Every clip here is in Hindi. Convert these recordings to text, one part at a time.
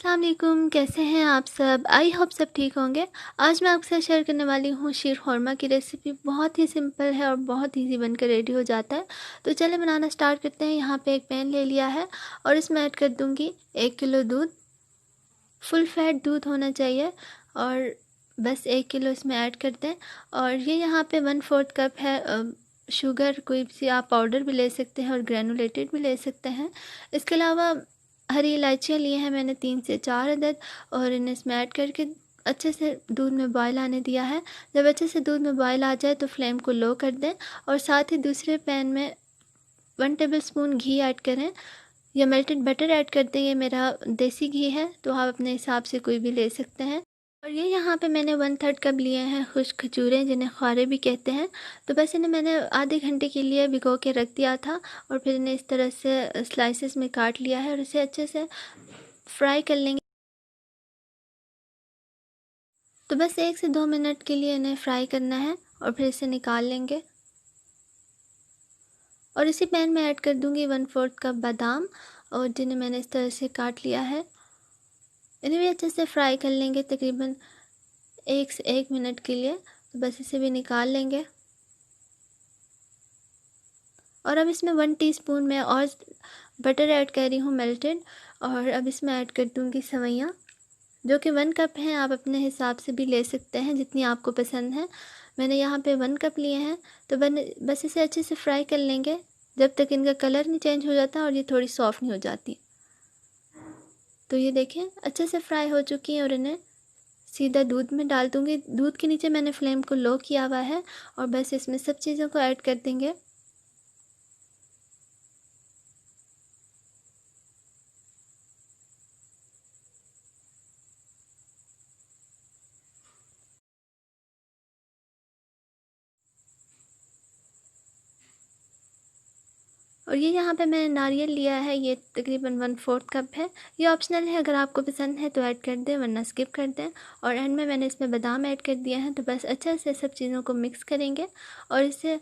अस्सलाम वालेकुम, कैसे हैं आप सब। आई होप सब ठीक होंगे। आज मैं आपके साथ शेयर करने वाली हूँ शीर खुरमा की रेसिपी। बहुत ही सिंपल है और बहुत इजी बनकर रेडी हो जाता है। तो चले बनाना स्टार्ट करते हैं। यहाँ पे एक पैन ले लिया है और इसमें ऐड कर दूँगी 1 किलो दूध। फुल फैट दूध होना चाहिए और बस 1 किलो इसमें ऐड कर दें। और ये यहाँ पे 1/4 कप है शुगर। कोई सी आप पाउडर भी ले सकते हैं और ग्रैनुलेटेड भी ले सकते हैं। इसके अलावा हरी इलायचियाँ लिए हैं मैंने 3 से 4 अदद और इन्हें इसमें ऐड करके अच्छे से दूध में बॉयल आने दिया है। जब अच्छे से दूध में बॉयल आ जाए तो फ्लेम को लो कर दें और साथ ही दूसरे पैन में 1 टेबलस्पून घी ऐड करें या मेल्टेड बटर ऐड कर दें। ये मेरा देसी घी है तो आप अपने हिसाब से कोई भी ले सकते हैं। और ये यहाँ पे मैंने 1/3 कप लिए हैं खुश्क खजूरें, जिन्हें ख्वारे भी कहते हैं। तो बस इन्हें मैंने आधे घंटे के लिए भिगो के रख दिया था और फिर इन्हें इस तरह से स्लाइसेस में काट लिया है और इसे अच्छे से फ्राई कर लेंगे। तो बस 1 से 2 मिनट के लिए इन्हें फ्राई करना है और फिर इसे निकाल लेंगे। और इसी पैन में ऐड कर दूँगी 1/4 कप बादाम और जिन्हें मैंने इस तरह से काट लिया है। इन्हें भी अच्छे से फ्राई कर लेंगे तकरीबन 1 से 1 मिनट के लिए। तो बस इसे भी निकाल लेंगे। और अब इसमें 1 टीस्पून मैं और बटर ऐड कर रही हूँ मेल्टेड। और अब इसमें ऐड कर दूँगी सेवइयाँ, जो कि 1 कप हैं। आप अपने हिसाब से भी ले सकते हैं जितनी आपको पसंद है। मैंने यहाँ पे 1 कप लिए हैं। तो बस इसे अच्छे से फ्राई कर लेंगे जब तक इनका कलर नहीं चेंज हो जाता और ये थोड़ी सॉफ्ट नहीं हो जाती। तो ये देखें अच्छे से फ्राई हो चुकी हैं और इन्हें सीधा दूध में डाल दूँगी। दूध के नीचे मैंने फ्लेम को लो किया हुआ है और बस इसमें सब चीज़ों को ऐड कर देंगे। और ये यहाँ पे मैंने नारियल लिया है, ये तकरीबन 1/4 कप है। ये ऑप्शनल है, अगर आपको पसंद है तो ऐड कर दें वरना स्किप कर दें। और एंड में मैंने इसमें बादाम ऐड कर दिया है। तो बस अच्छे से सब चीज़ों को मिक्स करेंगे और इसे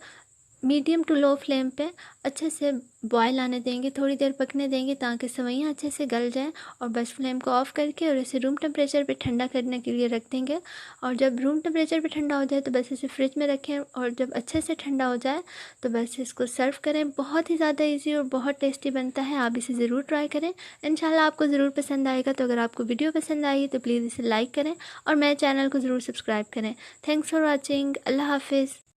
मीडियम टू लो फ्लेम पे अच्छे से बॉयल आने देंगे, थोड़ी देर पकने देंगे ताकि सेवइयाँ अच्छे से गल जाएं। और बस फ्लेम को ऑफ़ करके और इसे रूम टेम्परेचर पे ठंडा करने के लिए रख देंगे। और जब रूम टेम्परेचर पे ठंडा हो जाए तो बस इसे फ्रिज में रखें और जब अच्छे से ठंडा हो जाए तो बस इसको सर्व करें। बहुत ही ज़्यादा ईजी और बहुत टेस्टी बनता है, आप इसे ज़रूर ट्राई करें। इंशाल्लाह आपको ज़रूर पसंद आएगा। तो अगर आपको वीडियो पसंद आई तो प्लीज़ इसे लाइक करें और मेरे चैनल को ज़रूर सब्सक्राइब करें। Thanks for watching. अल्लाह हाफिज़।